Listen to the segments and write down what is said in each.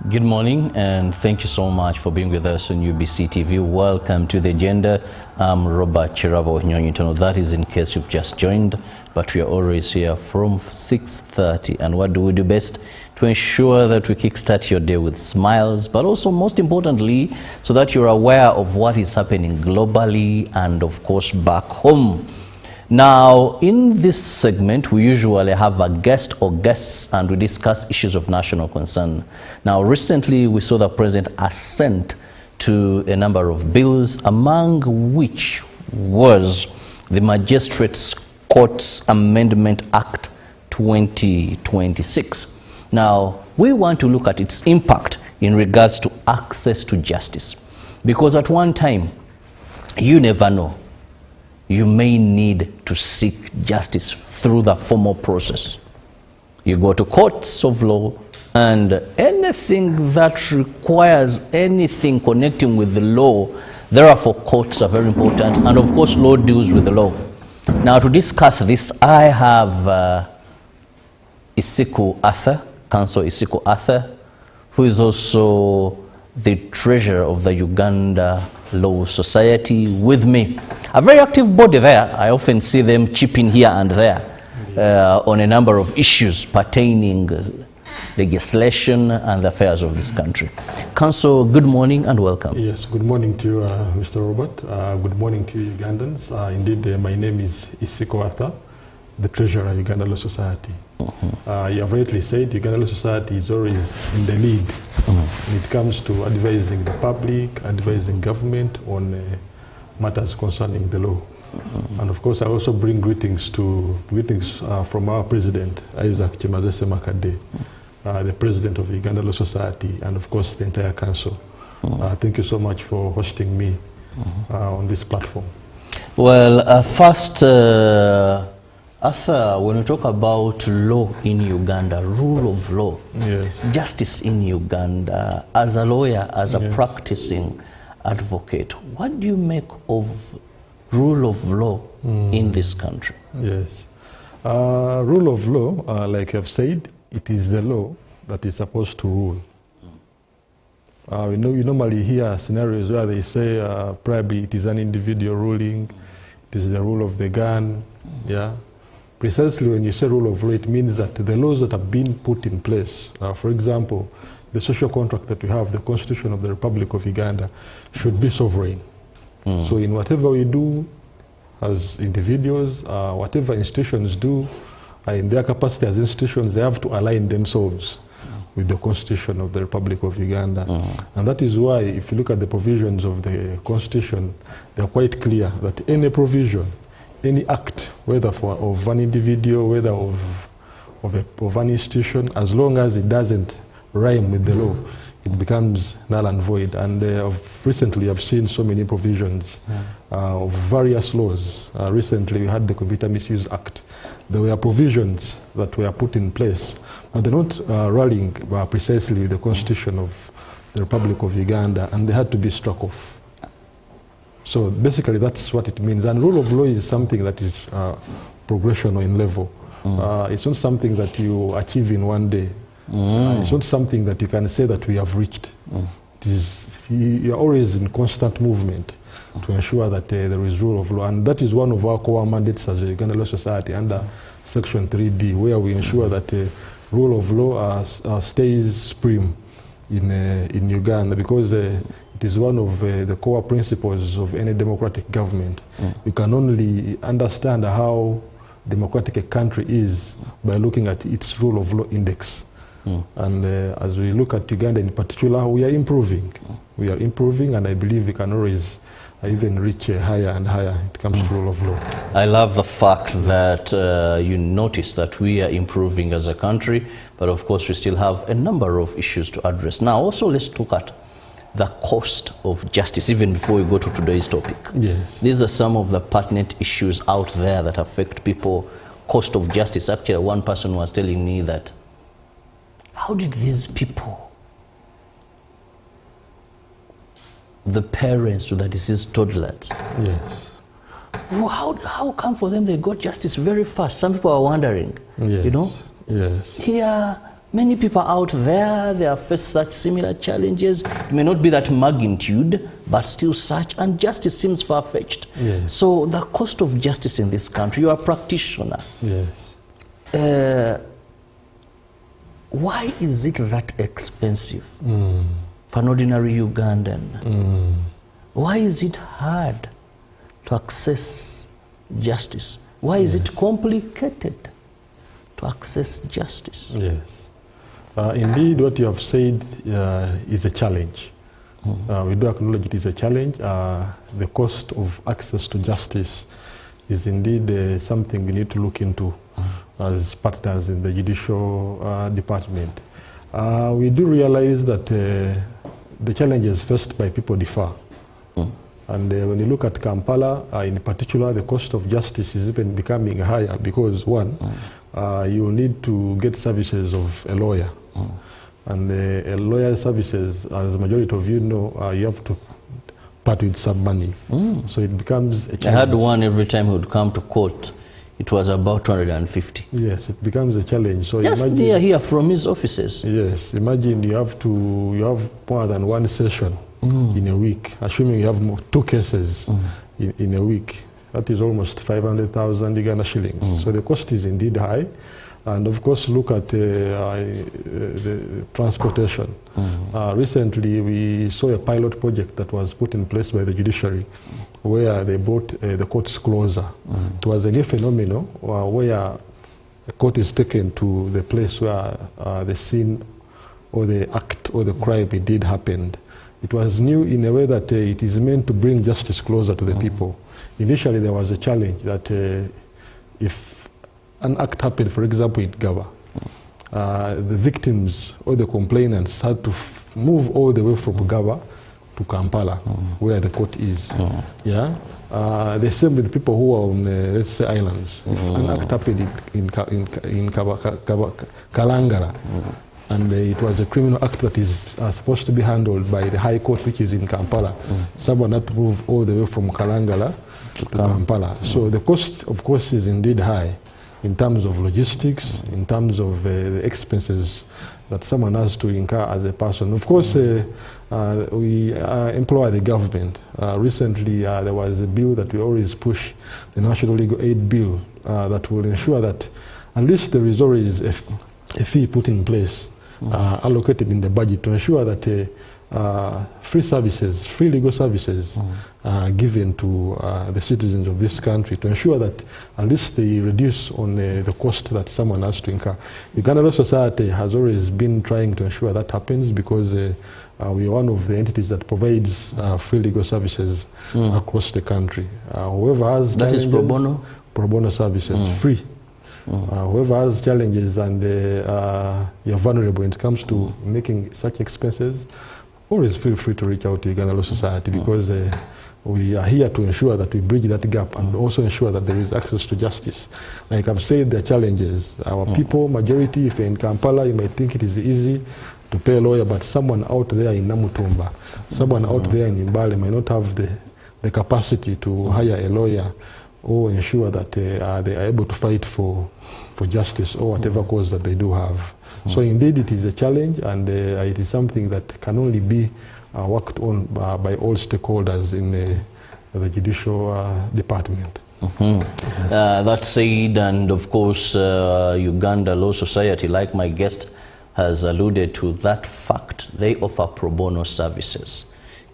Good morning, and thank you so much for being with us on UBC TV. Welcome to the agenda. I'm Robert Chirabo Nyonyitono. That is in case you've just joined, but we are always here from 6:30. And what do we do best? To ensure that we kickstart your day with smiles, but also most importantly, so that you're aware of what is happening globally and of course back home. Now, in this segment, we usually have a guest or guests and we discuss issues of national concern. Now, recently we saw the President assent to a number of bills, among which was the Magistrates Courts Amendment Act 2026. Now, we want to look at its impact in regards to access to justice, because at one time, you never know, you may need to seek justice through the formal process. You go to courts of law, and anything that requires anything connecting with the law, therefore courts are very important, and of course law deals with the law. Now, to discuss this, I have Isiku Arthur, Council Isiku Arthur, who is also the treasurer of the Uganda Law Society, with me. A very active body there. I often see them chipping here and there on a number of issues pertaining legislation and the affairs of this country. Council, good morning and welcome. Yes, good morning to you, Mr. Robert. Good morning to you, Ugandans. Indeed, my name is Isiku Arthur, the treasurer of Uganda Law Society. You have rightly said, Uganda Law Society is always in the lead when it comes to advising the public, advising government on matters concerning the law. And of course, I also bring greetings from our president, Isaac Chimazese Makade, the president of the Uganda Law Society, and of course the entire council. Thank you so much for hosting me on this platform. Well, first, Arthur, when we talk about law in Uganda, rule of law, yes, justice in Uganda, as a lawyer, as a practicing advocate, what do you make of rule of law in this country? Yes. Rule of law, like I've said, it is the law that is supposed to rule. You normally hear scenarios where they say probably it is an individual ruling, it is the rule of the gun, yeah. Precisely when you say rule of law, it means that the laws that have been put in place, for example, the social contract that we have, the Constitution of the Republic of Uganda, should be sovereign. So in whatever we do as individuals, whatever institutions do, in their capacity as institutions, they have to align themselves with the Constitution of the Republic of Uganda. And that is why, if you look at the provisions of the Constitution, they are quite clear that any provision, any act, whether of an individual, whether of an institution, as long as it doesn't rhyme with the law, it becomes null and void. And recently I've seen so many provisions of various laws. Recently we had the Computer Misuse Act. There were provisions that were put in place, but they're not rallying precisely with the Constitution of the Republic of Uganda, and they had to be struck off. So basically that's what it means. And rule of law is something that is progressional in level. It's not something that you achieve in one day. It's not something that you can say that we have reached. It is, you're always in constant movement to ensure that there is rule of law. And that is one of our core mandates as a Uganda Law Society under Section 3D, where we ensure that rule of law stays supreme in Uganda, because it is one of the core principles of any democratic government. You can only understand how democratic a country is by looking at its rule of law index. And as we look at Uganda in particular, we are improving. We are improving, and I believe we can always even reach higher and higher when it comes to rule of law. I love the fact that you notice that we are improving as a country, but of course we still have a number of issues to address. Now also let's look at the cost of justice, even before we go to today's topic. Yes. These are some of the pertinent issues out there that affect people. Cost of justice. Actually, one person was telling me that, how did these people, the parents to the deceased toddlers, yes, how come for them they got justice very fast? Some people are wondering, yes, you know? yes, Here, Many people out there, they have faced such similar challenges. It may not be that magnitude, but still such, and justice seems far-fetched. Yes. So the cost of justice in this country, you are a practitioner. Yes. Why is it that expensive for an ordinary Ugandan? Why is it hard to access justice? Why is it complicated to access justice? Yes. Indeed, what you have said is a challenge. We do acknowledge it is a challenge. The cost of access to justice is indeed something we need to look into as partners in the judicial department. We do realize that the challenges faced by people differ. And when you look at Kampala, in particular, the cost of justice is even becoming higher because, one, you need to get services of a lawyer. And a lawyer's services, as the majority of you know, you have to part with some money. So it becomes a challenge. I had one every time he would come to court. It was about 250. Yes, it becomes a challenge. So just imagine, near here from his offices. Yes, imagine you have more than one session in a week, assuming you have 2 cases in a week. That is almost 500,000 Uganda shillings. So the cost is indeed high. And of course, look at the transportation. Recently, we saw a pilot project that was put in place by the judiciary where they brought the courts closer. It was a new phenomenon where a court is taken to the place where the scene or the act or the crime indeed happened. It was new in a way that it is meant to bring justice closer to the people. Initially, there was a challenge that if an act happened, for example, in Gaba, the victims or the complainants had to move all the way from Gaba to Kampala, where the court is. Yeah. The same with people who are on, let's say, islands. If an act happened in Kalangala, and it was a criminal act that is supposed to be handled by the High Court, which is in Kampala, someone had to move all the way from Kalangala to Kampala. So the cost, of course, is indeed high in terms of logistics, in terms of the expenses that someone has to incur as a person. Of course, we employ the government. Recently, there was a bill that we always push, the National Legal Aid Bill, that will ensure that at least there is always a fee put in place, allocated in the budget to ensure that free services, free legal services are given to the citizens of this country to ensure that at least they reduce on the cost that someone has to incur. Uganda Law Society has always been trying to ensure that happens because we are one of the entities that provides free legal services across the country. Whoever has that is pro bono? Pro bono services, free. Whoever has challenges and you're vulnerable when it comes to making such expenses, always feel free to reach out to Uganda Law Society because we are here to ensure that we bridge that gap and also ensure that there is access to justice. Like I've said, there are challenges. Our people, majority, if you're in Kampala, you might think it is easy to pay a lawyer, but someone out there in Namutumba, someone out there in Mbale might not have the capacity to hire a lawyer or ensure that they are able to fight for justice or whatever cause that they do have. So indeed it is a challenge, and it is something that can only be worked on by all stakeholders in the judicial department. That said, and of course Uganda Law Society, like my guest has alluded to that fact, they offer pro bono services.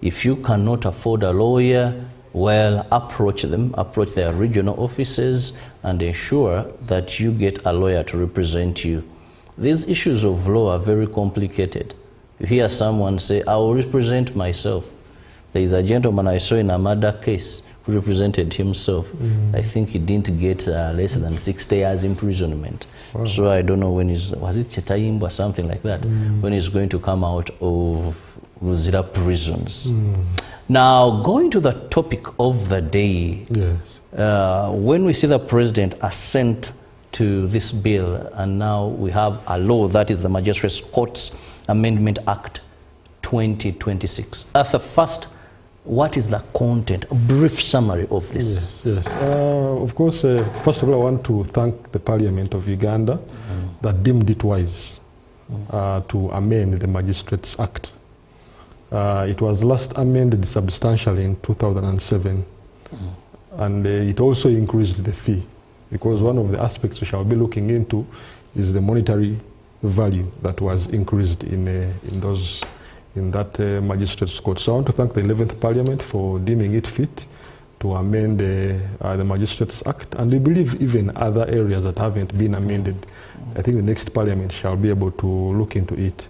If you cannot afford a lawyer, well, approach them, approach their regional offices and ensure that you get a lawyer to represent you. These issues of law are very complicated. You hear someone say, I will represent myself. There is a gentleman I saw in a murder case who represented himself. I think he didn't get less than 60 years imprisonment. Wow. So I don't know when was it Chetaimbo or something like that, when he's going to come out of Ruzira prisons. Now, going to the topic of the day, yes. When we see the president assent to this bill, and now we have a law that is the Magistrates Courts Amendment Act 2026. Arthur, first, what is the content, a brief summary of this? Yes. Of course, first of all, I want to thank the Parliament of Uganda that deemed it wise to amend the Magistrates Act. It was last amended substantially in 2007, and it also increased the fee, because one of the aspects we shall be looking into is the monetary value that was increased in that Magistrates Court. So I want to thank the 11th Parliament for deeming it fit to amend the Magistrates Act, and we believe even other areas that haven't been amended, I think the next Parliament shall be able to look into it.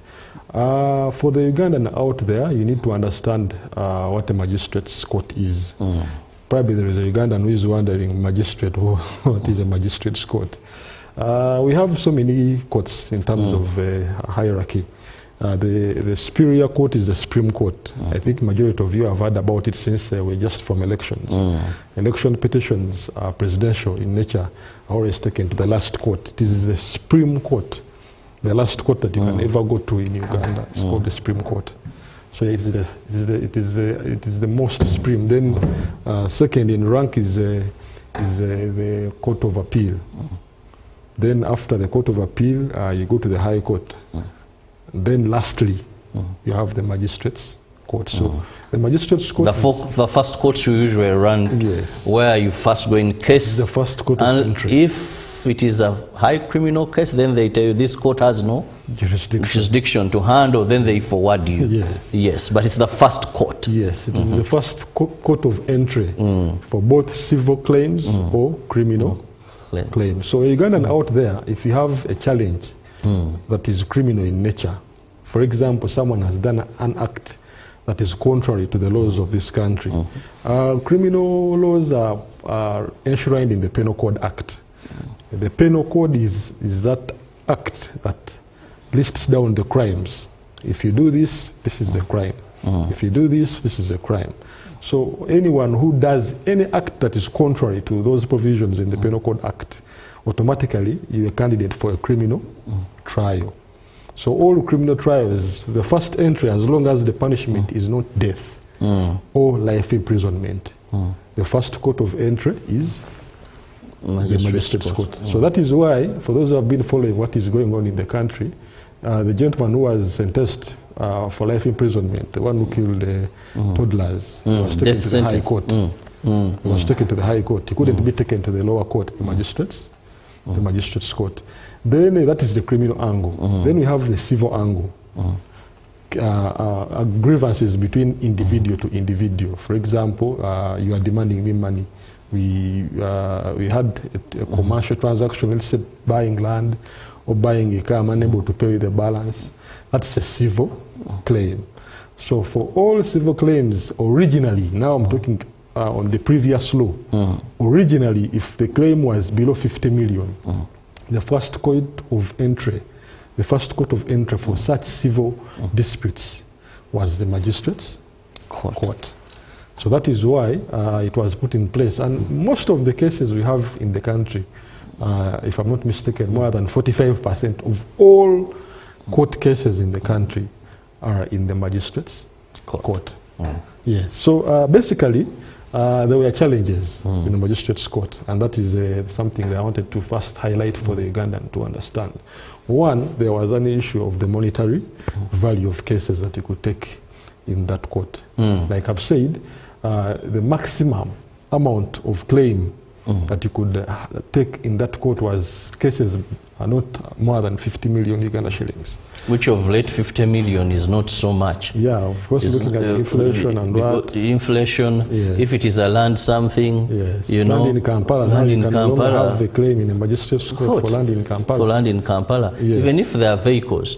For the Ugandan out there, you need to understand what a Magistrates Court is. Probably there is a Ugandan who is wondering, magistrate, what is a Magistrates Court? We have so many courts in terms of hierarchy. The superior court is the Supreme Court. I think majority of you have heard about it since we're just from elections. Election petitions are presidential in nature, are always taken to the last court. It is the Supreme Court, the last court that you can ever go to in Uganda. It's called the Supreme Court. So it is the most supreme. Then second in rank is the Court of Appeal. Then after the Court of Appeal, you go to the High Court. Then lastly, you have the Magistrates Court. So the Magistrates Court the first court you usually run, where you first go in case. The first court and of entry. If it is a high criminal case, then they tell you this court has no jurisdiction to handle, then they forward you. Yes, but it's the first court. Yes, it is the first court of entry for both civil claims or criminal claims. So Ugandan out there, if you have a challenge that is criminal in nature, for example, someone has done an act that is contrary to the laws of this country. Criminal laws are enshrined in the Penal Code Act. The Penal Code is that act that lists down the crimes. If you do this, this is the crime. If you do this, this is a crime. So anyone who does any act that is contrary to those provisions in the Penal Code Act, automatically you're a candidate for a criminal trial. So all criminal trials, the first entry, as long as the punishment is not death or life imprisonment, the first court of entry is the Magistrates Court. So that is why, for those who have been following what is going on in the country, the gentleman who was sentenced for life imprisonment, the one who killed the toddlers, was taken to the High Court. He was taken to the High Court. He couldn't be taken to the lower court, the Magistrates Court. Then that is the criminal angle. Then we have the civil angle. Grievances between individual to individual. For example, you are demanding me money. We had a commercial transaction, let's say buying land or buying a car, I'm unable to pay the balance. That's a civil claim. So for all civil claims, originally, now I'm talking on the previous law, originally, if the claim was below 50 million, the first court of entry for such civil disputes was the Magistrates Court. So that is why it was put in place. And most of the cases we have in the country, if I'm not mistaken, more than 45% of all court cases in the country are in the Magistrates Court. Yes. So basically, there were challenges in the Magistrates Court, and that is something that I wanted to first highlight for the Ugandan to understand. One, there was an issue of the monetary value of cases that you could take in that court. Like I've said, the maximum amount of claim that you could take in that court was cases are not more than 50 million Uganda shillings. Which of late 50 million is not so much. Yeah, of course, looking at inflation and what. Inflation, if it is a land something, you know. Land in Kampala, now you can no longer have a claim in a Magistrates Court for land in Kampala. For land in Kampala, even if there are vehicles.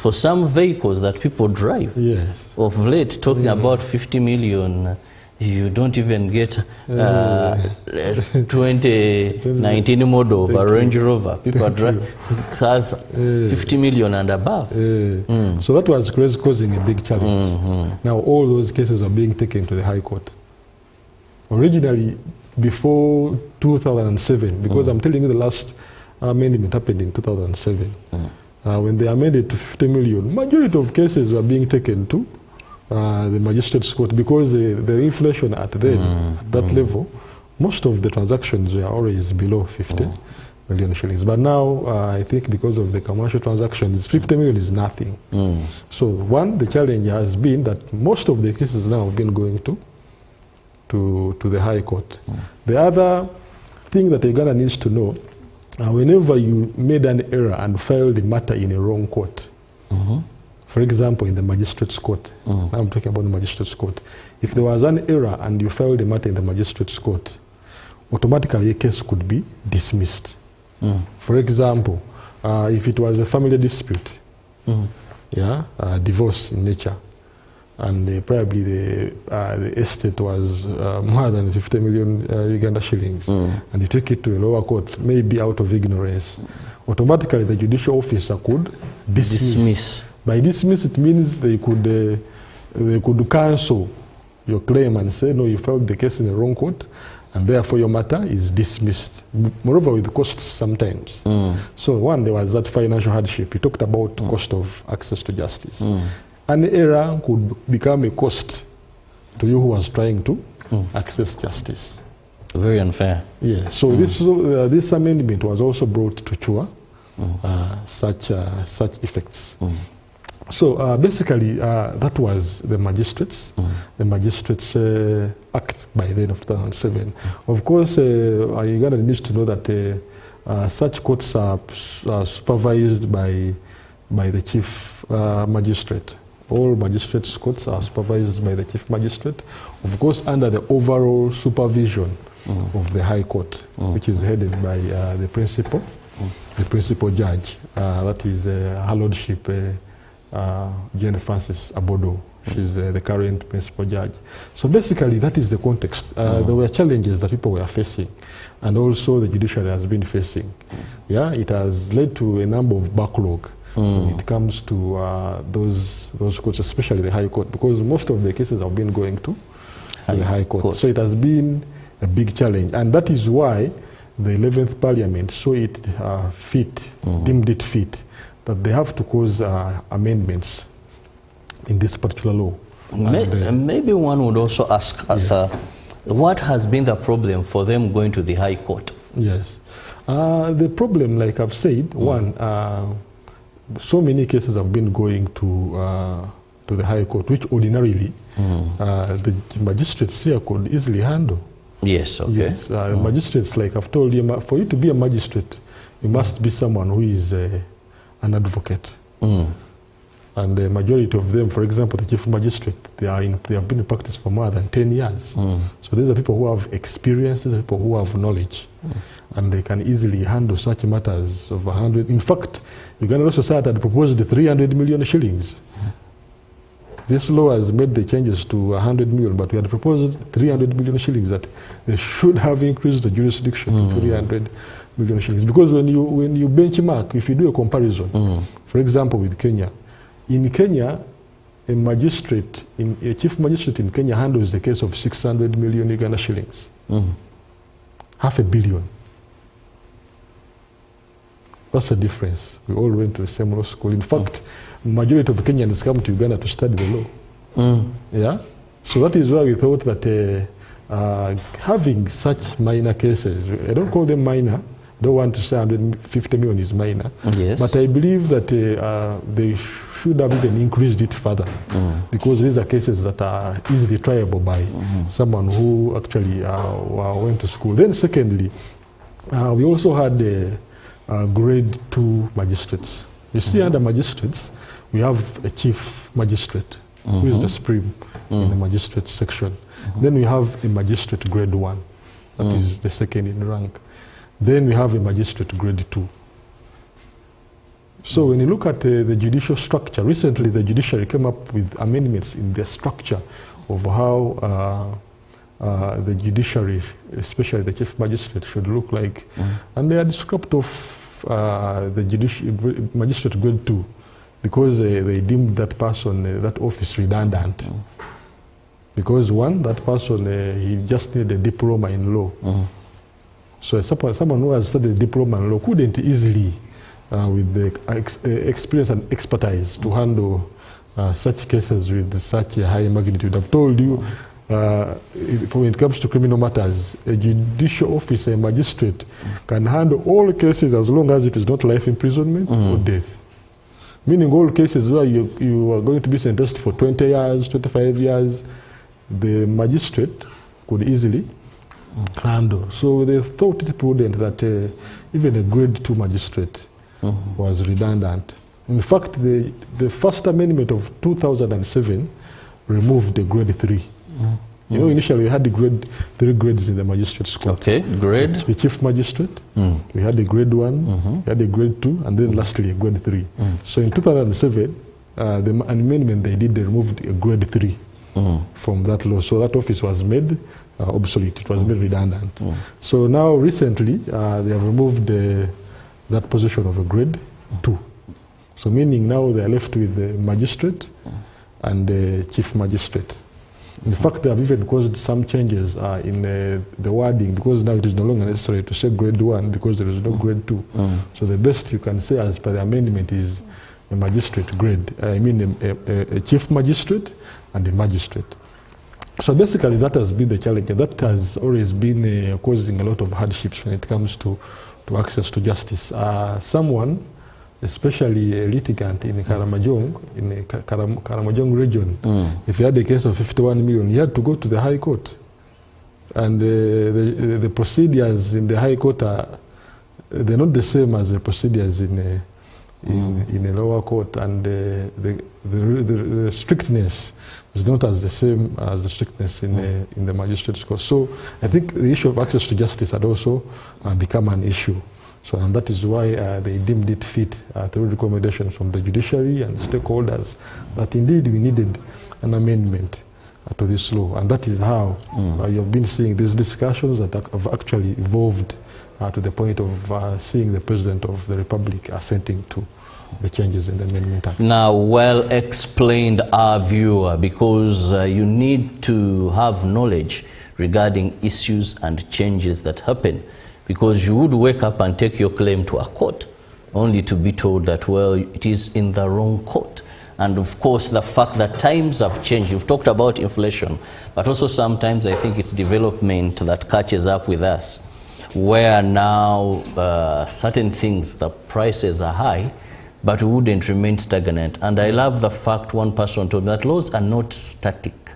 For some vehicles that people drive, of late, talking about 50 million, you don't even get 2019 model of a Range Rover. People drive cars 50 million and above. So that was causing a big challenge. Now all those cases are being taken to the High Court. Originally, before 2007, because I'm telling you the last amendment happened in 2007, when they amended to 50 million, majority of cases were being taken to the Magistrates Court, because the inflation at then, that level, most of the transactions were always below 50 million shillings. But now, I think because of the commercial transactions, 50 million is nothing. So one, the challenge has been that most of the cases now have been going to the High Court. The other thing that Uganda needs to know, whenever you made an error and filed the matter in a wrong court, for example, in the magistrate's court, I'm talking about the magistrate's court, if there was an error and you filed the matter in the magistrate's court, automatically a case could be dismissed. For example, if it was a family dispute, divorce in nature, and probably the estate was more than 50 million Uganda shillings, and you took it to a lower court, maybe out of ignorance, automatically the judicial officer could dismiss. By dismiss, it means they could cancel your claim and say, no, you filed the case in the wrong court, and therefore your matter is dismissed. Moreover, with costs sometimes. So one, there was that financial hardship. You talked about cost of access to justice. An error could become a cost to you who was trying to access justice. Very unfair. Yeah. So this amendment was also brought to cure such effects. So basically, that was the Magistrates Act by then of 2007. Of course, Uganda needs to know that such courts are supervised by the Chief Magistrate. All magistrates' courts are supervised by the Chief Magistrate, of course under the overall supervision of the High Court, which is headed by the principal judge, that is Her Lordship Jane Francis Abodo. She's the current principal judge. So basically that is the context. There were challenges that people were facing, and also the judiciary has been facing. Yeah, it has led to a number of backlog when it comes to those courts, especially the High Court, because most of the cases have been going to the High Court. So it has been a big challenge, and that is why the 11th Parliament saw it deemed it fit, that they have to cause amendments in this particular law. Maybe one would also ask, Arthur, what has been the problem for them going to the High Court? Yes. The problem, like I've said, one, so many cases have been going to the High Court, which ordinarily the magistrates here could easily handle. Yes, okay. Yes, magistrates, like I've told you, for you to be a magistrate, you must be someone who is an advocate. And the majority of them, for example, the Chief Magistrate, they have been in practice for more than 10 years. So these are people who have experience, these are people who have knowledge, and they can easily handle such matters of 100. In fact, Uganda Law Society had proposed 300 million shillings. This law has made the changes to 100 million, but we had proposed 300 million shillings, that they should have increased the jurisdiction to 300 million shillings. Because when you benchmark, if you do a comparison, for example, with Kenya, in Kenya, a chief magistrate in Kenya handles a case of 600 million Uganda shillings. $500 million. What's the difference? We all went to the same law school. In fact, majority of Kenyans come to Uganda to study the law. Yeah? So that is why we thought that having such minor cases, I don't call them minor, I don't want to say 150 million is minor, but I believe that they should have even increased it further, because these are cases that are easily triable by someone who actually went to school. Then secondly, we also had grade 2 magistrates. You see, under magistrates, we have a chief magistrate, who is the supreme in the magistrate section. Then we have a magistrate grade 1, that is the second in rank. Then we have a magistrate grade 2. So when you look at the judicial structure, recently the judiciary came up with amendments in the structure of how the judiciary, especially the chief magistrate, should look like. And they are described of the magistrate grade 2, because they deemed that person, that office, redundant. Because one, that person, he just needed a diploma in law. So someone who has studied a diploma in law couldn't easily, with the experience and expertise, to handle such cases with such a high magnitude. I've told you, when it comes to criminal matters, a judicial officer, a magistrate, can handle all cases as long as it is not life imprisonment or death. Meaning all cases where you are going to be sentenced for 20 years, 25 years, the magistrate could easily handle. So they thought it prudent that even a grade 2 magistrate was redundant. In fact, the first amendment of 2007 removed the grade 3. You know, initially we had the grade 3 grades in the magistrate's court. Okay, grade? The chief magistrate, we had the grade 1, we had the grade 2, and then lastly a grade 3. So in 2007, the amendment they did, they removed a grade 3 from that law. So that office was made obsolete, it was made redundant. So now recently, they have removed that position of a grade 2. So meaning now they are left with the magistrate and the chief magistrate. In fact, they have even caused some changes in the wording, because now it is no longer necessary to say grade 1 because there is no grade 2. So the best you can say as per the amendment is a magistrate grade. I mean a chief magistrate and a magistrate. So basically that has been the challenge. That has always been causing a lot of hardships when it comes to access to justice. Someone, especially a litigant in Karamojong, in the Karamojong region, if he had a case of 51 million, he had to go to the High Court. And the procedures in the High Court they're not the same as the procedures in a lower court, and the strictness is not as the same as the strictness in the magistrate's court. So I think the issue of access to justice had also become an issue. So, and that is why they deemed it fit through recommendations from the judiciary and stakeholders that indeed we needed an amendment to this law. And that is how you have been seeing these discussions that have actually evolved to the point of seeing the President of the Republic assenting to the changes in the Amendment Act. Now, well explained, our viewer, because you need to have knowledge regarding issues and changes that happen. Because you would wake up and take your claim to a court only to be told that, well, it is in the wrong court. And of course, the fact that times have changed. You've talked about inflation, but also sometimes I think it's development that catches up with us, where now certain things, the prices are high, but wouldn't remain stagnant. And I love the fact one person told me that laws are not static.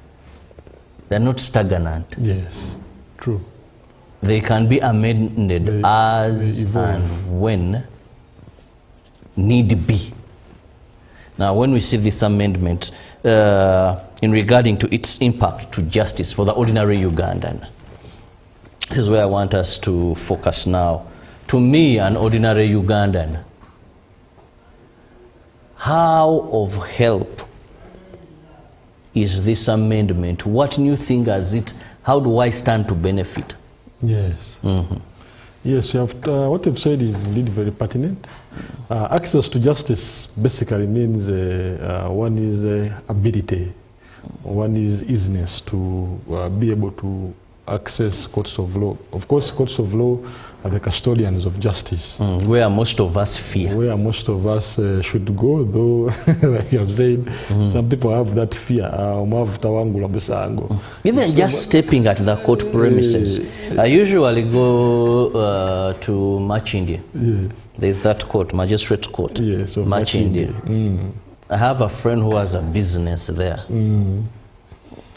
They're not stagnant. Yes, true. They can be amended as and when need be. Now, when we see this amendment in regarding to its impact to justice for the ordinary Ugandan, this is where I want us to focus now. To me, an ordinary Ugandan, how of help is this amendment? What new thing has it? How do I stand to benefit? Yes. Yes, you have, what you've said is indeed very pertinent. Access to justice basically means one is ability, one is easiness to be able to access courts of law. Of course, courts of law are the custodians of justice. Where most of us fear. Where most of us should go, though, like you have said, some people have that fear. Even just stepping at the court premises. I usually go to Machindi. Yes. There's that court, Magistrate Court. Yes, so Machindi. I have a friend who has a business there.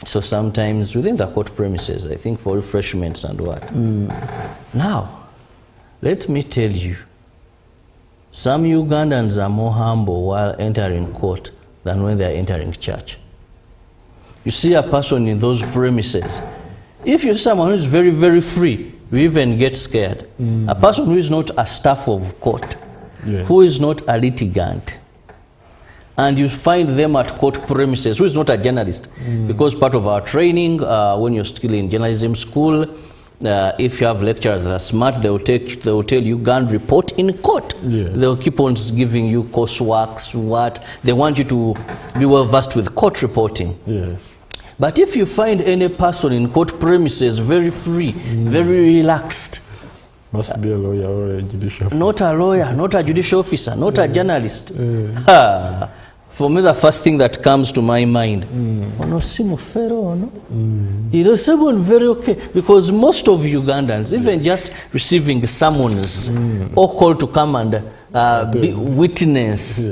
So sometimes within the court premises, I think for refreshments and what. Now, let me tell you, some Ugandans are more humble while entering court than when they are entering church. You see a person in those premises, if you're someone who is very, very free, you even get scared. A person who is not a staff of court, who is not a litigant, and you find them at court premises, who is not a journalist, because part of our training, when you're still in journalism school, if you have lecturers that are smart, they will tell you, go and report in court. Yes. They'll keep on giving you coursework, what they want you to be well versed with court reporting. Yes. But if you find any person in court premises very free, very relaxed, must be a lawyer or a judicial officer. Not a lawyer, not a judicial officer, not a journalist. For me, the first thing that comes to my mind, it is very okay, because most of Ugandans, even just receiving summons or call to come and be witness,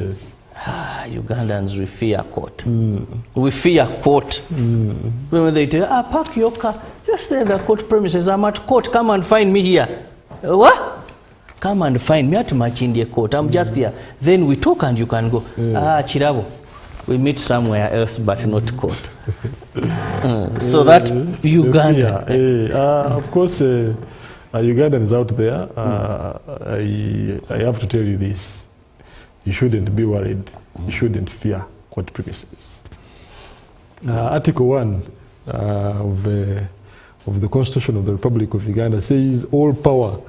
Ugandans, we fear court. We fear court. When they tell, park your car, just there the court premises, I'm at court, come and find me here. What? Come and find me at Machindie court, I'm just here. Then we talk and you can go, Chirabo, we meet somewhere else but not court. So that Uganda. Of course, Ugandans out there, I have to tell you this. You shouldn't be worried. You shouldn't fear court premises. Article 1 of the Constitution of the Republic of Uganda says all power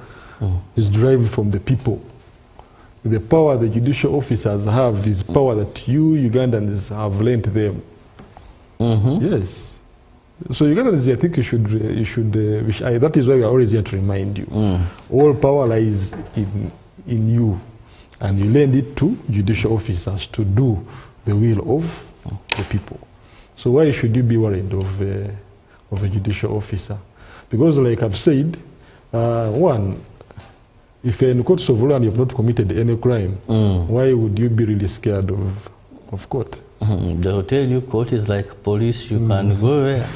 is derived from the people. The power the judicial officers have is power that you Ugandans have lent them. Yes. So Ugandans, I think that is why we are always here to remind you. All power lies in you, and you lend it to judicial officers to do the will of the people. So why should you be worried of a judicial officer? Because, like I've said, one, if you're in courts of law and you've not committed any crime, why would you be really scared of court? They'll tell you court is like police, you can go there.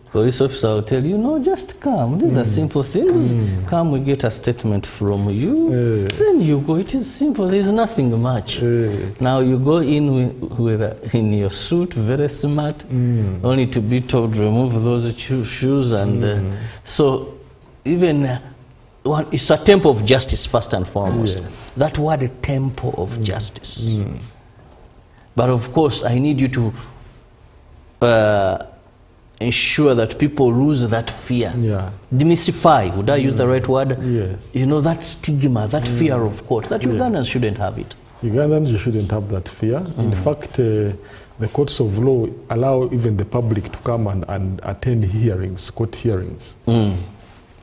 Police officer will tell you, no, just come. These are simple things. Come, we get a statement from you. Then you go. It is simple. There is nothing much. Now you go in in your suit, very smart, only to be told remove those shoes. And so even it's a temple of justice first and foremost. That word, temple of justice. But of course, I need you to ensure that people lose that fear. Demystify, would I use the right word? Yes. You know, that stigma, that fear of court, that Ugandans shouldn't have it. Ugandans, you shouldn't have that fear. In fact, the courts of law allow even the public to come and attend hearings, court hearings.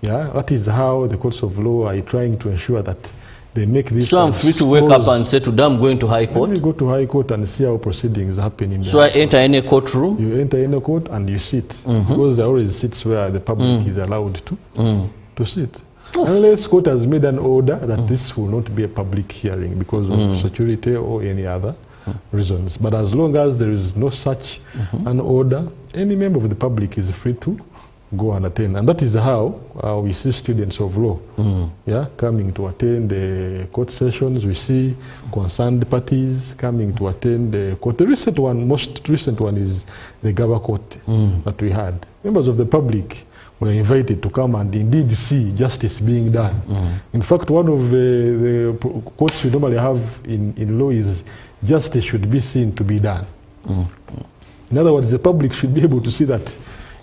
That is how the courts of law are trying to ensure that they make this. So I'm free to wake up and say today I'm going to High Court? You go to High Court and see how proceedings happen in there. So I enter any courtroom? You enter any court and you sit. Because there are always seats where the public is allowed to sit. Unless court has made an order that this will not be a public hearing because of security or any other reasons. But as long as there is no such an order, any member of the public is free to go and attend. And that is how we see students of law coming to attend the court sessions. We see concerned parties coming to attend the court. The most recent one is the Gaba court that we had. Members of the public were invited to come and indeed see justice being done. In fact, one of the courts we normally have in law is justice should be seen to be done. In other words, the public should be able to see that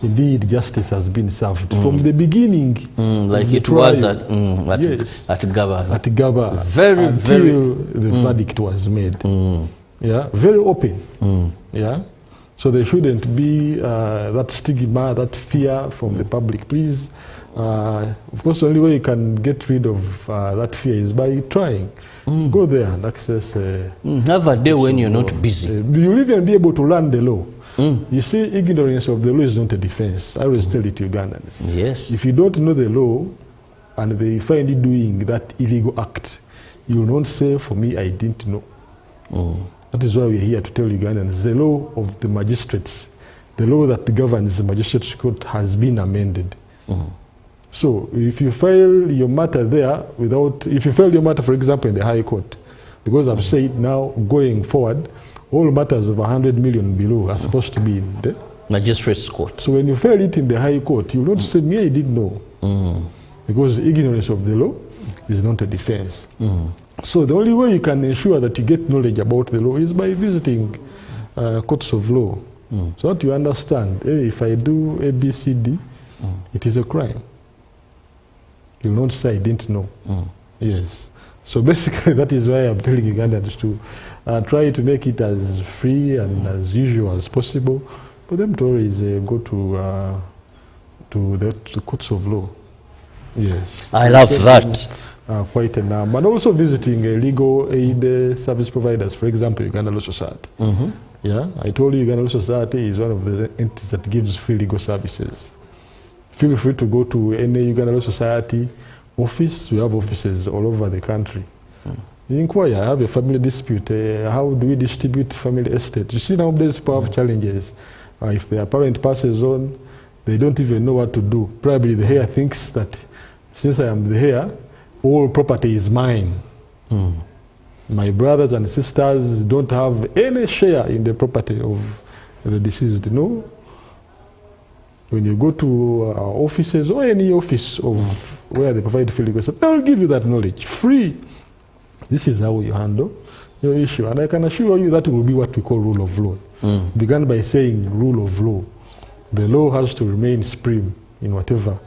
indeed justice has been served from the beginning, like it was at Gaba. At Gaba, until the verdict was made. Very open. So there shouldn't be that stigma, that fear from the public. Please, of course, the only way you can get rid of that fear is by trying. Go there and access. Have a day when you're not busy. You'll even be able to learn the law. You see, ignorance of the law is not a defense. I always tell it to Ugandans. Yes. If you don't know the law and they find you doing that illegal act, you will not say, for me, I didn't know. That is why we are here to tell Ugandans the law of the magistrates, the law that governs the magistrates court has been amended. So if you file your matter there if you file your matter, for example, in the High Court, because I've said now, going forward, all matters of 100 million below are supposed to be in the magistrates court. So when you file it in the High Court, you will not say, me, I didn't know. Because ignorance of the law is not a defense. So the only way you can ensure that you get knowledge about the law is by visiting courts of law. So that you understand, hey, if I do A, B, C, D, it is a crime. You will not say, I didn't know. Yes. So basically, that is why I'm telling Ugandans to try to make it as free and as usual as possible for them to always go to the courts of law. Yes. I love that. quite a number. And also visiting legal aid service providers, for example, Uganda Law Society. Yeah, I told you Uganda Law Society is one of the entities that gives free legal services. Feel free to go to any Uganda Law Society office. We have offices all over the country. You inquire, I have a family dispute, how do we distribute family estate? You see nowadays people have challenges. If their parent passes on, they don't even know what to do. Probably the heir thinks that since I am the heir, all property is mine. My brothers and sisters don't have any share in the property of the deceased. No. When you go to offices or any office of where they provide free legal service, they will give you that knowledge free. This is how you handle your issue. And I can assure you that will be what we call rule of law. Began by saying rule of law. The law has to remain supreme in whatever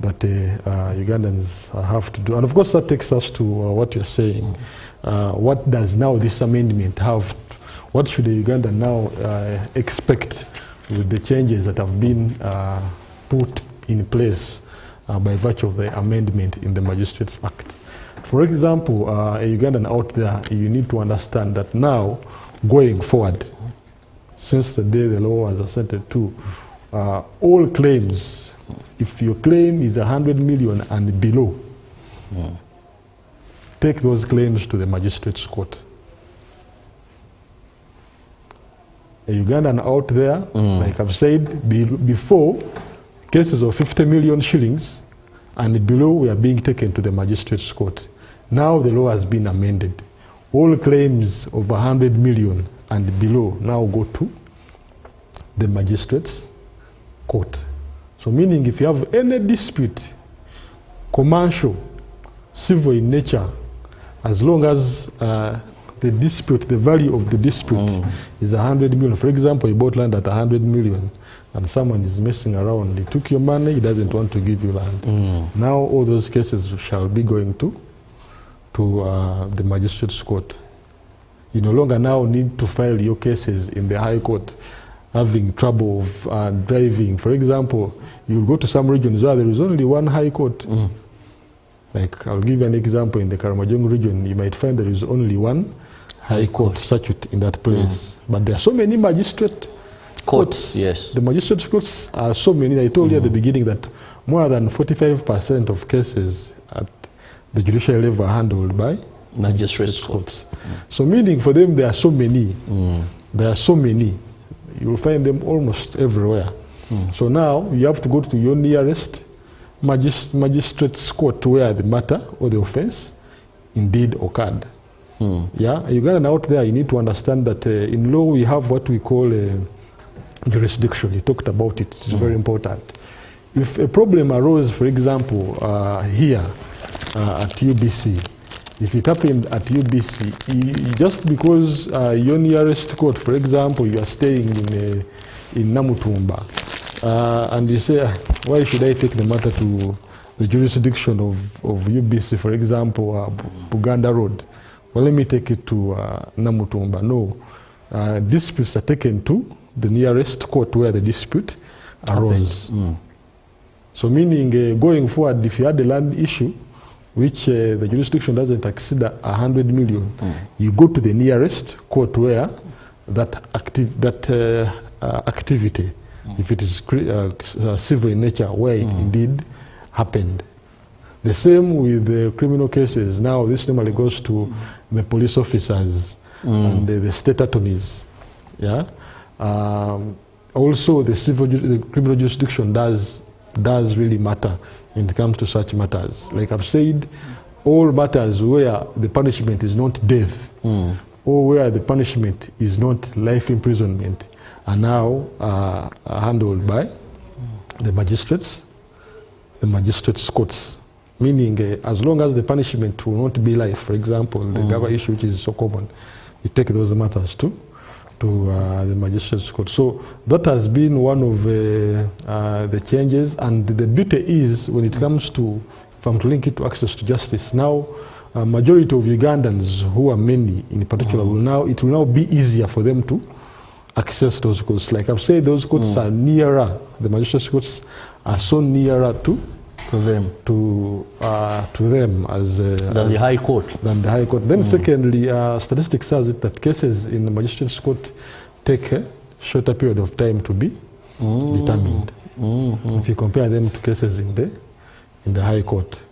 that Ugandans have to do. And of course that takes us to what you're saying. What does now this amendment have? What should the Ugandan now expect with the changes that have been put in place by virtue of the amendment in the Magistrates Act? For example, a Ugandan out there, you need to understand that now, going forward, since the day the law was assented to, all claims, if your claim is 100 million and below, take those claims to the Magistrates Court. A Ugandan out there, like I've said before, cases of 50 million shillings and below were being taken to the Magistrates Court. Now the law has been amended. All claims of 100 million and below now go to the Magistrates Court. So meaning if you have any dispute, commercial, civil in nature, as long as the dispute, the value of the dispute is 100 million. For example, you bought land at 100 million and someone is messing around. He took your money, he doesn't want to give you land. Now all those cases shall be going to the Magistrates Court. You no longer now need to file your cases in the High Court, having trouble of driving. For example, you go to some regions where there is only one High Court. Like, I'll give you an example. In the Karamojong region, you might find there is only one High Court circuit in that place. But there are so many magistrate courts. Yes. The magistrate courts are so many. I told you at the beginning that more than 45% of cases at the judicial level are handled by magistrate courts. So meaning for them, there are so many. There are so many. You will find them almost everywhere. So now you have to go to your nearest magistrate's court where the matter or the offense indeed occurred. Yeah, Uganda out there, you need to understand that in law we have what we call jurisdiction. You talked about it. It's very important. If a problem arose, for example, here at UBC, if it happened at UBC, just because your nearest court, for example, you are staying in Namutumba, and you say, why should I take the matter to the jurisdiction of UBC, for example, Buganda Road? Well, let me take it to Namutumba. No, disputes are taken to the nearest court where the dispute arose. So meaning going forward, if you had a land issue, which the jurisdiction doesn't exceed 100 million, you go to the nearest court where that activity, if it is civil in nature, where it indeed happened. The same with the criminal cases. Now this normally goes to the police officers and the state attorneys. Yeah. Also, the criminal jurisdiction does really matter when it comes to such matters. Like I've said, all matters where the punishment is not death or where the punishment is not life imprisonment are now handled by the magistrates courts. Meaning, as long as the punishment will not be life, for example, the Gava issue, which is so common, you take those matters to the magistrates court. So that has been one of the changes, and the beauty is when it comes to, if I'm to link it to access to justice, now a majority of Ugandans, who are many in particular, it will now be easier for them to access those courts. Like I've said, those courts are nearer, the magistrates courts are so nearer to to them as the High Court. Than the High Court. Then secondly, statistics says it that cases in the Magistrates Court take a shorter period of time to be determined. If you compare them to cases in the High Court.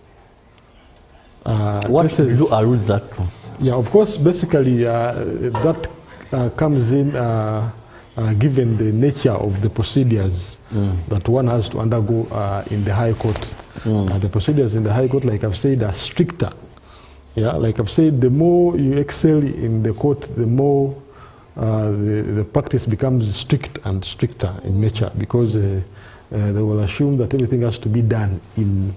What do I read that from? Yeah, of course, basically that comes in given the nature of the procedures that one has to undergo in the High Court. The procedures in the High Court, like I've said, are stricter. Yeah, like I've said, the more you excel in the court, the more the practice becomes strict and stricter in nature, because they will assume that everything has to be done in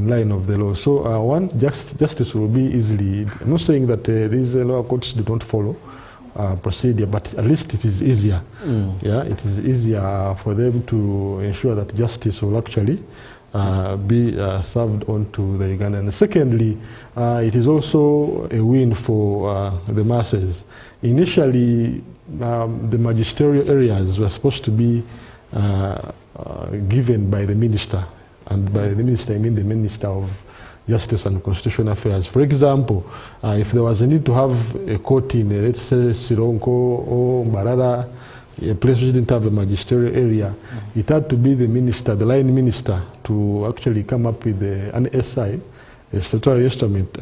line of the law. So justice will be easily. I'm not saying that these lower courts do not follow procedure, but at least it is easier. Yeah, it is easier for them to ensure that justice will actually be served on to the Ugandan. Secondly, it is also a win for the masses. Initially, the magisterial areas were supposed to be given by the minister, and by the minister I mean the Minister of Justice and Constitutional Affairs. For example, if there was a need to have a court in, let's say, Sironko or Mbarara, a place which didn't have a magisterial area, it had to be the minister, the line minister, to actually come up with an SI, a statutory instrument,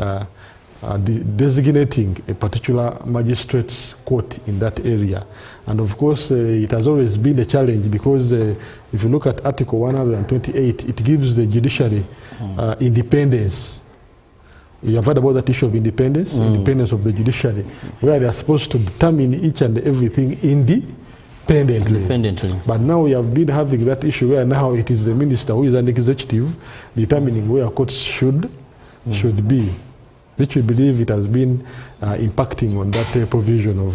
designating a particular magistrate's court in that area. And of course, it has always been a challenge, because if you look at Article 128, it gives the judiciary independence. You have heard about that issue of independence, independence of the judiciary, where they are supposed to determine each and everything independently. But now we have been having that issue where now it is the minister, who is an executive, determining where courts should be, which we believe it has been impacting on that provision of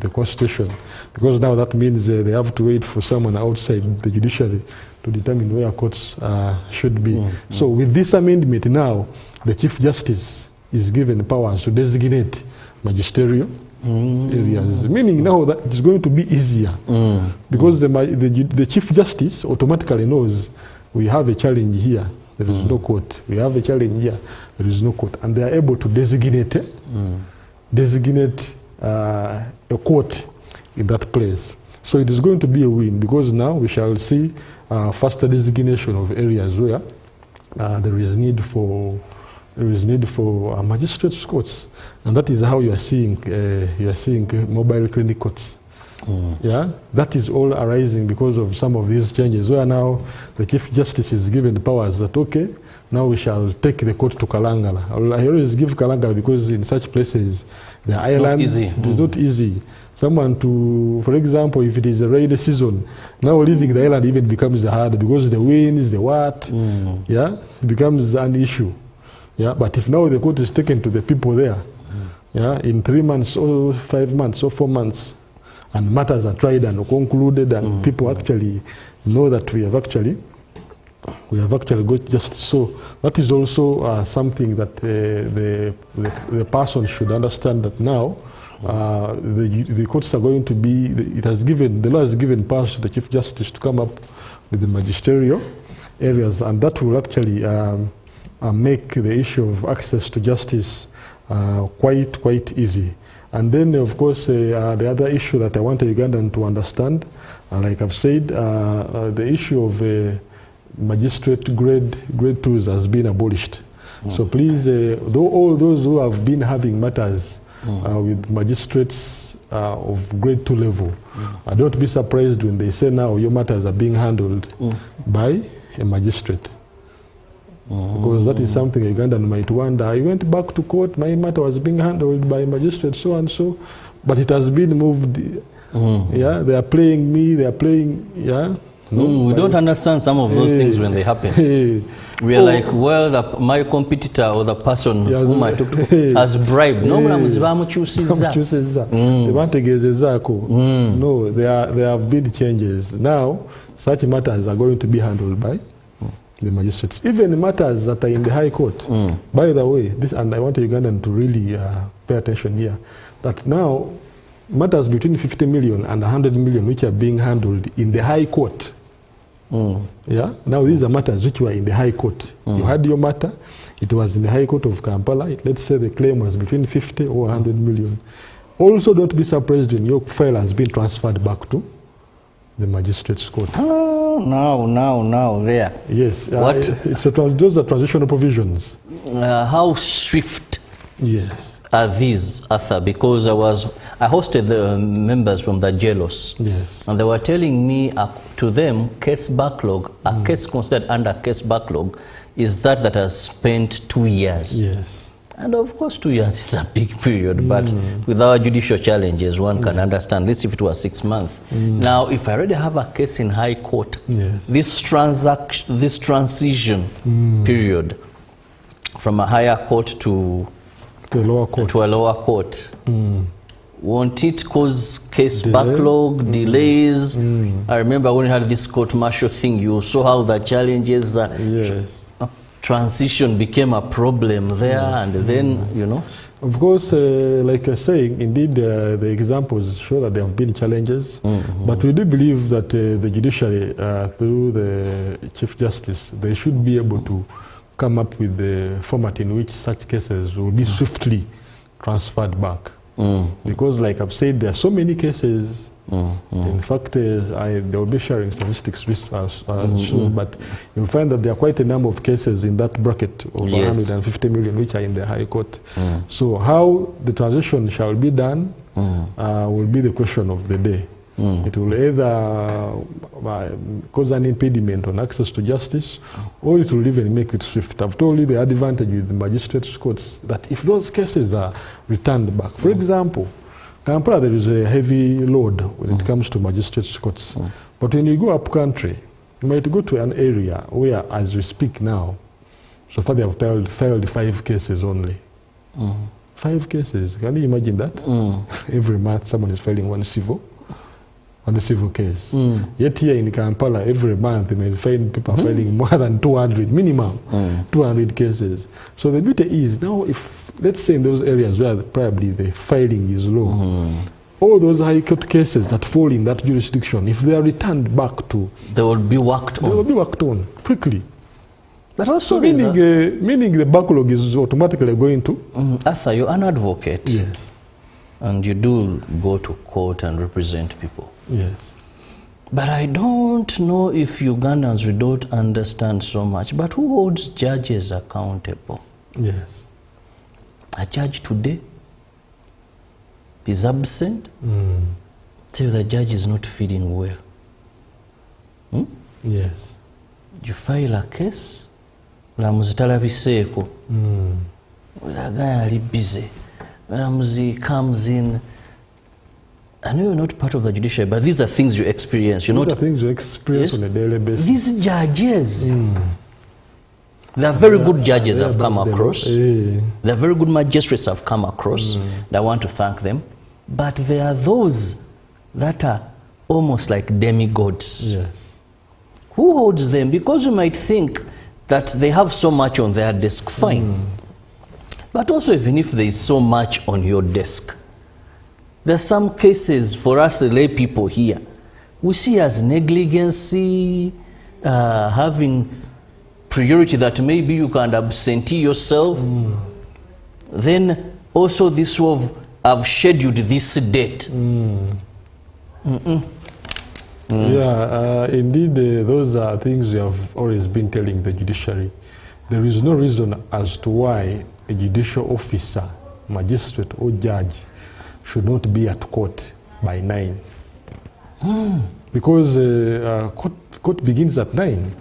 the Constitution, because now that means they have to wait for someone outside the judiciary to determine where courts should be. So with this amendment now, the Chief Justice is given powers to designate magisterial areas, meaning now that it's going to be easier, because the Chief Justice automatically knows we have a challenge here, there is no court. We have a challenge here, there is no court. And they are able to designate a court in that place. So it is going to be a win, because now we shall see faster designation of areas where there is need for magistrates' courts, and that is how you are seeing mobile clinic courts. Yeah, that is all arising because of some of these changes, where now the Chief Justice is given the powers that, okay, now we shall take the court to Kalangala. I always give Kalangala because in such places, the islands, it is not easy. Someone to, for example, if it is a rainy season, now leaving the island even becomes hard, because the winds, the what, yeah, it becomes an issue. Yeah, but if now the court is taken to the people there, yeah, in 3 months or 5 months or 4 months, and matters are tried and concluded, and people actually know that we have actually got justice. So that is also something that the person should understand, that now the courts are going to be, the law has given powers to the Chief Justice to come up with the magisterial areas, and that will actually make the issue of access to justice quite easy. And then, of course, the other issue that I want a Ugandan to understand, like I've said, the issue of magistrate grade 2s has been abolished. So please, though all those who have been having matters with magistrates of grade 2 level, don't be surprised when they say now your matters are being handled by a magistrate. Because that is something a Ugandan might wonder. I went back to court, my matter was being handled by a magistrate, so and so, but it has been moved. Yeah, they are playing me, they are playing, yeah. No, we don't understand some of those things when they happen. We are like, well, my competitor or the person whom I talked to has bribed. No, there have been changes. Now, such matters are going to be handled by the magistrates. Even the matters that are in the High Court. By the way, and I want Ugandan to really pay attention here, that now matters between 50 million and 100 million which are being handled in the High Court, Yeah. Now these are matters which were in the High Court. You had your matter. It was in the High Court of Kampala. Let's say the claim was between 50 or 100 million. Also, don't be surprised when your file has been transferred back to the magistrate's court. Oh, now, there. Yes. What? Those are transitional provisions. How swift are these, Arthur? Because I hosted the members from the jailhouse. Yes. And they were telling me, to them, case backlog, a case considered under case backlog, is that has spent 2 years. Yes. And of course 2 years is a big period, but with our judicial challenges, one can understand this if it was 6 months. Now, if I already have a case in High Court, this transition period from a higher court to a lower court, won't it cause case backlog, delays? I remember when we had this court-martial thing, you saw how the challenges, transition became a problem there, and then, you know. Of course, like you're saying, indeed, the examples show that there have been challenges, but we do believe that the judiciary, through the Chief Justice, they should be able to come up with the format in which such cases will be swiftly transferred back. Because, like I've said, there are so many cases. In fact, they will be sharing statistics soon, but you'll find that there are quite a number of cases in that bracket of 150 million which are in the High Court. So how the transition shall be done will be the question of the day. It will either cause an impediment on access to justice, or it will even make it swift. I've told you the advantage with the magistrates' courts, that if those cases are returned back, for example, Kampala, there is a heavy load when it comes to magistrates' courts. But when you go up country, you might go to an area where, as we speak now, so far they have filed 5 cases only. 5 cases. Can you imagine that? Every month someone is filing one civil case. Yet here in Kampala, every month you may find people filing more than 200, minimum 200 cases. So the beauty is now, if let's say in those areas where probably the filing is low, all those High Court cases that fall in that jurisdiction, if they are returned back to, they will be worked on. They will be worked on quickly. But also, so meaning the backlog is automatically going to. Arthur, you're an advocate. Yes. And you do go to court and represent people. Yes. But I don't know if Ugandans, we don't understand so much. But who holds judges accountable? Yes. A judge today is absent. So the judge is not feeling well. Yes. You file a case, mulamuzi talabiseeko. The guy is busy. Mulamuzi comes in. I know you're not part of the judiciary, but these are things you experience. These are things you experience on a daily basis. These judges, they are very good judges I've come across. They are very good magistrates I've come across. I want to thank them. But there are those that are almost like demigods. Yes. Who holds them? Because you might think that they have so much on their desk, fine. But also, even if there is so much on your desk, there are some cases for us, the lay people here, we see as negligency, having priority that maybe you can absentee yourself. Then also this of, I've scheduled this date. Yeah, indeed, those are things we have always been telling the judiciary. There is no reason as to why a judicial officer, magistrate or judge should not be at court by 9. Because court begins at 9.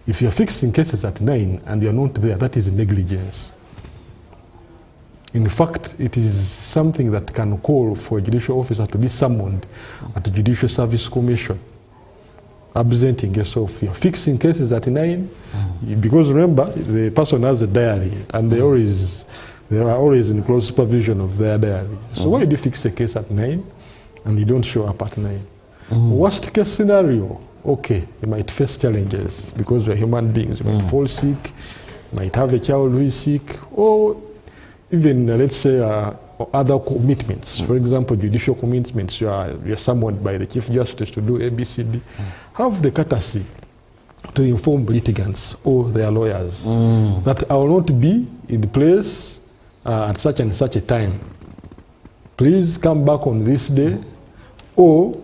If you're fixing cases at 9 and you're not there, that is negligence. In fact, it is something that can call for a judicial officer to be summoned at the Judicial Service Commission, absenting yourself. You're fixing cases at 9, because remember, the person has a diary, and they are always in close supervision of their diary. So why do you fix a case at 9 and you don't show up at 9? Worst case scenario, okay, you might face challenges because we're human beings. You might fall sick, you might have a child who is sick, or even let's say other commitments, for example, judicial commitments, you're summoned by the Chief Justice to do ABCD, have the courtesy to inform litigants or their lawyers that I will not be in the place at such and such a time. Please come back on this day, or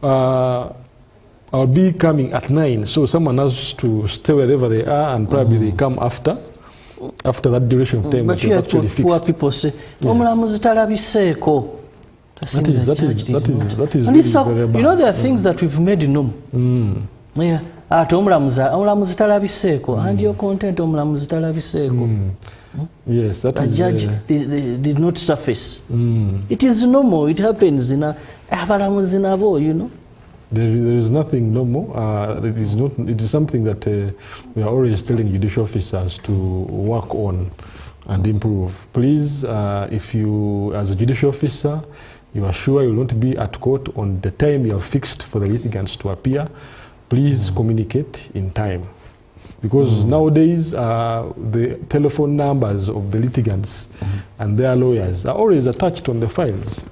I'll be coming at 9, so someone has to stay wherever they are, and probably they come after that duration of time. But you have poor people say, that is and really so, very bad. you know, there are things that we've made normal. Yeah. Omulamuzi talabiseko, and your content omulamuzi talabiseko. Yes, that the judge did not surface. It is normal. It happens in abalamuzi nabo, you know. There is nothing normal. It is not. It is something that we are always telling judicial officers to work on and improve. Please, if you, as a judicial officer, you are sure you will not be at court on the time you have fixed for the litigants to appear, please communicate in time. Because nowadays, the telephone numbers of the litigants and their lawyers are always attached on the files.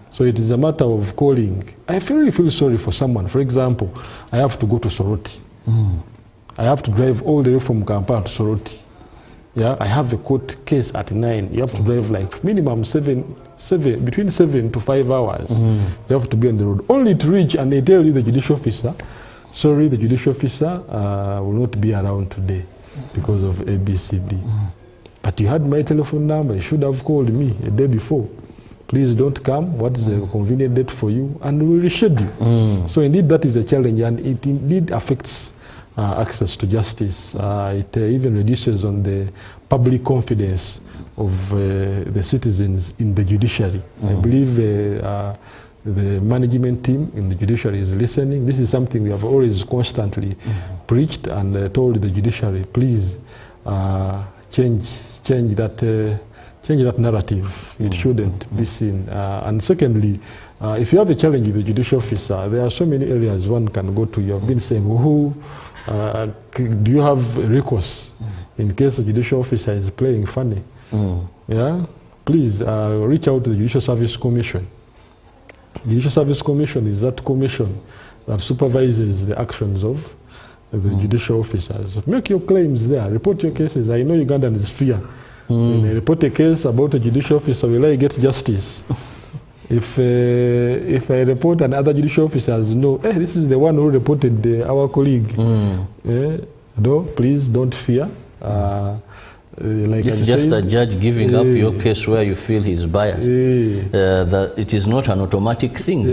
So it is a matter of calling. I really feel sorry for someone. For example, I have to go to Soroti. I have to drive all the way from Kampala to Soroti. Yeah, I have a court case at 9. You have to drive like minimum between 7 to 5 hours. You have to be on the road. Only to reach, and they tell you, the judicial officer, sorry, the judicial officer will not be around today because of ABCD. But you had my telephone number. You should have called me a day before. Please don't come. What is a convenient date for you? And we reschedule. So indeed, that is a challenge, and it indeed affects access to justice. It even reduces on the public confidence of the citizens in the judiciary. I believe the management team in the judiciary is listening. This is something we have always constantly preached and told the judiciary, please change that narrative. It shouldn't be seen. And secondly, if you have a challenge with the judicial officer, there are so many areas one can go to. You have been saying, do you have recourse in case the judicial officer is playing funny? Yeah, please reach out to the Judicial Service Commission. The Judicial Service Commission is that commission that supervises the actions of the judicial officers. Make your claims there. Report your cases. I know Ugandans fear. When I report a case about a judicial officer, will I get justice? If I report and other judicial officers know, hey, this is the one who reported our colleague. No, please don't fear. Like if just a judge giving up your case where you feel he's biased, that it is not an automatic thing,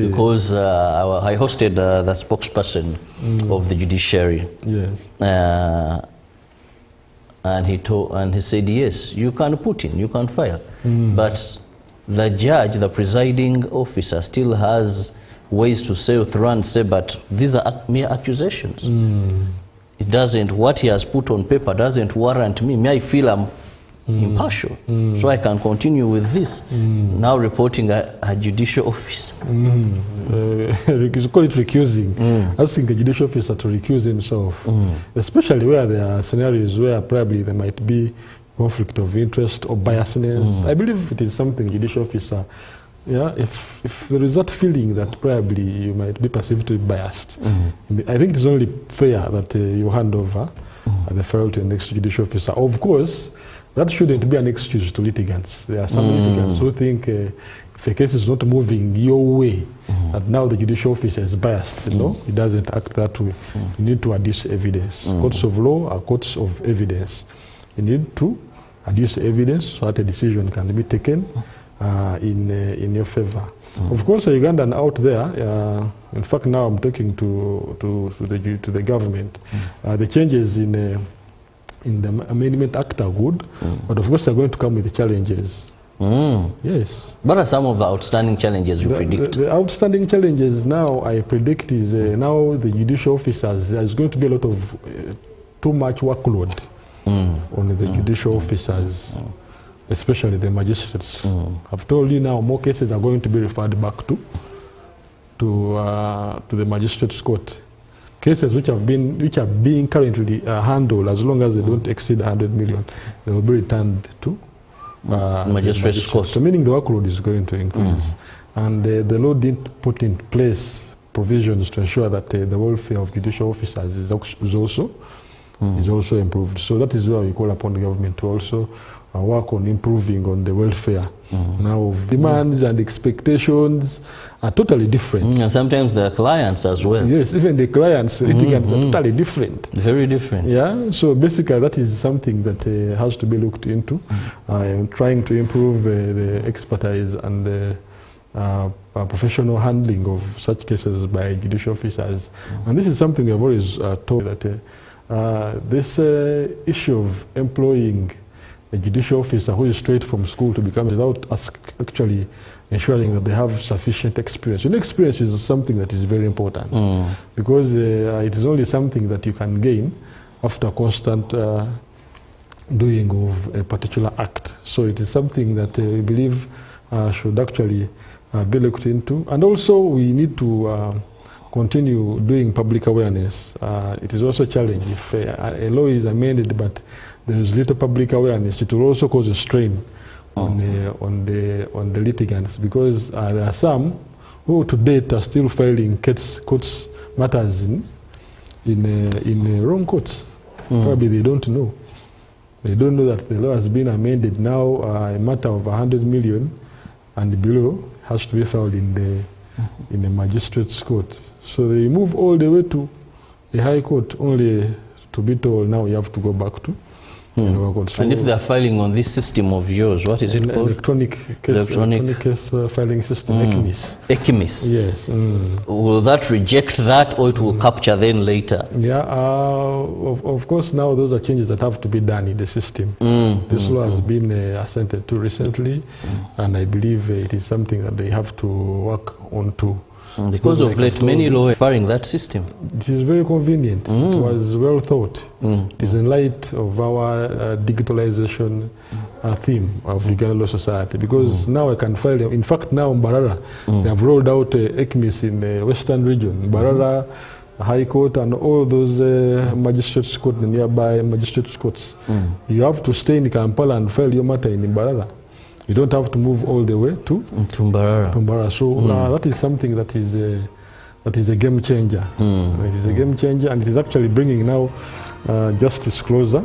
because I hosted the spokesperson of the judiciary. Yes. And he said, yes, you can put in, you can file. But the judge, the presiding officer, still has ways to say, but these are mere accusations. It doesn't, what he has put on paper doesn't warrant me. I feel I'm impartial, so I can continue with this. Now reporting a judicial officer. You call it recusing. Asking a judicial officer to recuse himself, especially where there are scenarios where probably there might be conflict of interest or biasness. I believe it is something judicial officer, if there is that feeling that probably you might be perceived to be biased, I think it is only fair that you hand over the file to the next judicial officer. Of course, that shouldn't be an excuse to litigants. There are some litigants who think if a case is not moving your way, that now the judicial officer is biased. No, it doesn't act that way. You need to adduce evidence. Courts of law are courts of evidence. You need to adduce evidence so that a decision can be taken in your favor. Of course, a Ugandan out there, in fact now I'm talking to the government, the changes in the Amendment Act are good, but of course they're going to come with challenges. Yes. What are some of the outstanding challenges you predict? The outstanding challenges now I predict is now the judicial officers, there's going to be a lot of too much workload on the judicial officers, especially the magistrates. I've told you now more cases are going to be referred back to the magistrates court. Cases which are being currently handled, as long as they don't exceed 100 million, they will be returned to Magistrates court. So meaning the workload is going to increase. And the law didn't put in place provisions to ensure that the welfare of judicial officers is also improved. So that is why we call upon the government to also work on improving on the welfare. Now, demands and expectations are totally different. And sometimes the clients as well. Yes, even the clients, litigants are totally different. Very different. Yeah, so basically that is something that has to be looked into. Trying to improve the expertise and the professional handling of such cases by judicial officers. And this is something we have always told, that this issue of employing a judicial officer who is straight from school to become, without us actually ensuring that they have sufficient experience. Experience is something that is very important, because it is only something that you can gain after constant doing of a particular act. So it is something that we believe should actually be looked into. And also we need to continue doing public awareness. It is also a challenge. If a law is amended but there is little public awareness, it will also cause a strain on the litigants, because there are some who to date are still filing courts matters in wrong courts. Probably they don't know. They don't know that the law has been amended now. A matter of 100 million and below has to be filed in the magistrate's court. So they move all the way to the High Court only to be told now you have to go back to. And if they are filing on this system of yours, what is it called? Electronic case filing system, ECMIS. ECMIS. Yes. Will that reject that, or it will capture then later? Yeah, of course now those are changes that have to be done in the system. This law has been assented to recently, and I believe it is something that they have to work on too. Because of late, many laws are referring that system. It is very convenient. It was well thought. It is in light of our digitalization theme of Uganda Law Society. Because now I can file, in fact now in Mbarara, they have rolled out ECMIS in the western region. Mbarara, High Court and all those magistrates court, the nearby magistrates courts. You have to stay in Kampala and file your matter in Mbarara. You don't have to move all the way to Mbarara. So that is something that is a game changer. It is a game changer, and it is actually bringing now justice closer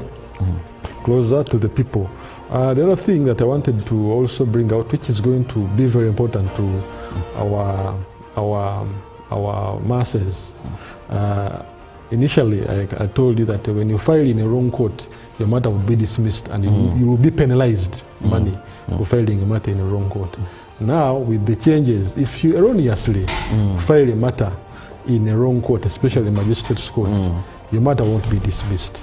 to the people. The other thing that I wanted to also bring out, which is going to be very important to our masses. Initially, I told you that when you file in a wrong court, your matter will be dismissed, and you will be penalized money for filing a matter in a wrong court. Now, with the changes, if you erroneously file a matter in a wrong court, especially magistrate's court, your matter won't be dismissed.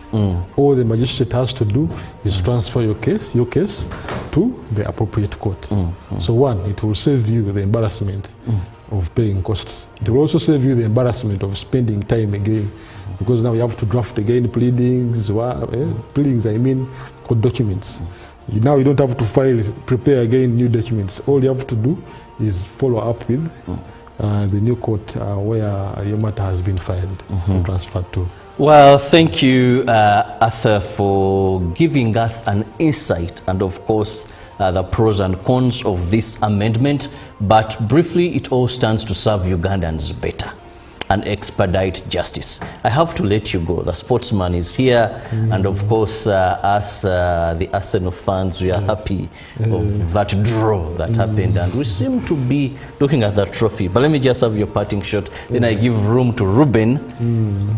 All the magistrate has to do is transfer your case to the appropriate court. So one, it will save you the embarrassment of paying costs. It will also save you the embarrassment of spending time again, because now you have to draft again pleadings, I mean court documents. Now you don't have to prepare again new documents. All you have to do is follow up with the new court where your matter has been filed and transferred to. Well, thank you, Arthur, for giving us an insight and, of course, the pros and cons of this amendment. But briefly, it all stands to serve Ugandans better and expedite justice. I have to let you go. The sportsman is here, and of course, us, the Arsenal fans, we are happy of that draw that happened, and we seem to be looking at that trophy. But let me just have your parting shot, then I give room to Ruben.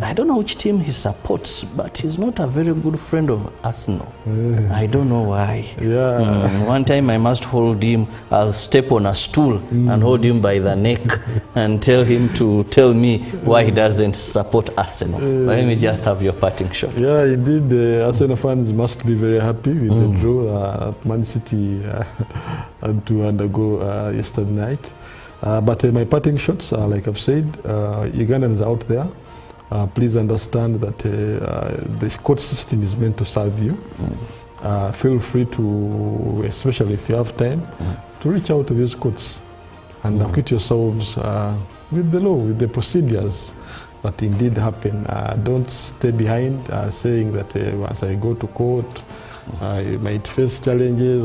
I don't know which team he supports, but he's not a very good friend of Arsenal. I don't know why. One time I must hold him, I'll step on a stool and hold him by the neck and tell him to tell me why he doesn't support Arsenal. But let me just have your parting shot. Yeah, indeed, the Arsenal fans must be very happy with the draw that Man City had to undergo yesterday night. But my parting shots are, like I've said, Ugandans out there, please understand that the court system is meant to serve you. Feel free to, especially if you have time, to reach out to these courts and acquit yourselves with the law, with the procedures that indeed happen. Don't stay behind saying that once I go to court, I might face challenges.